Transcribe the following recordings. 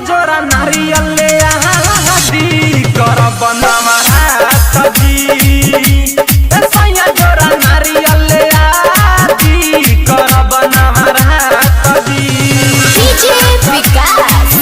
जोरा नारियल ले आदी कर बनवा सजी सैया जोरा नारियल ले आदी कर बनवा सजी डीजे विकास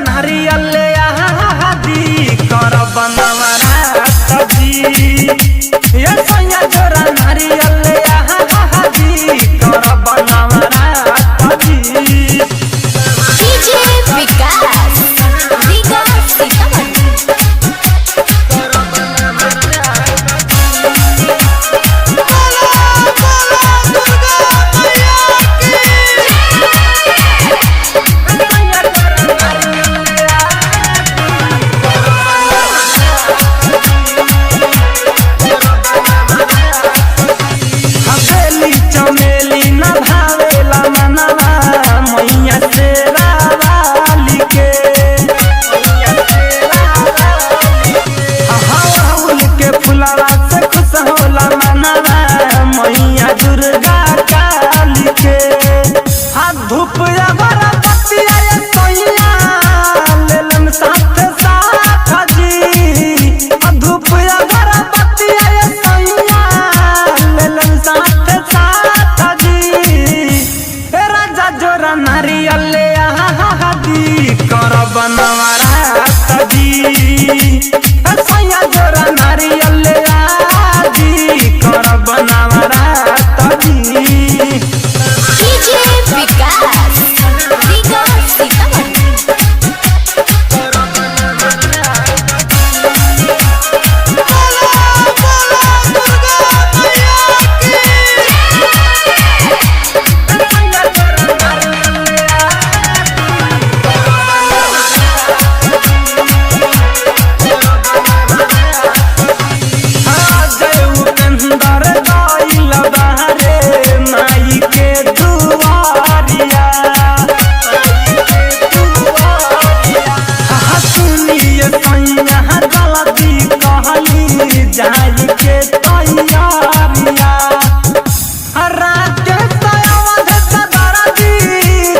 नारियल ले आदी कर बनवा सजी ये सैया जोरा नारियल ले आदी कर बनवा सजी डीजे विकास नारियल ले आदी कर बनवा सजी सैया जोरा नारियल ले आदी कर बनवा सजी डीजे विकास जाई के तैयारिया रात के सयावद सदरदी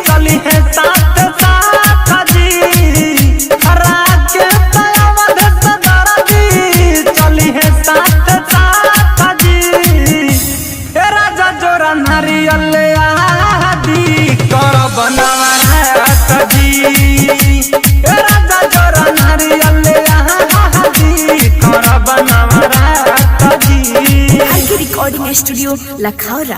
चली है साथ साथ जी रात के सयावद सदरदी चली है साथ साथ जी ए राजा जोरा नारियल ले आदी कर बनवा सजी ए राजा जोरा नारियल ले आदी कर बनवा रिकॉर्डिंग स्टूडियो लखौरा।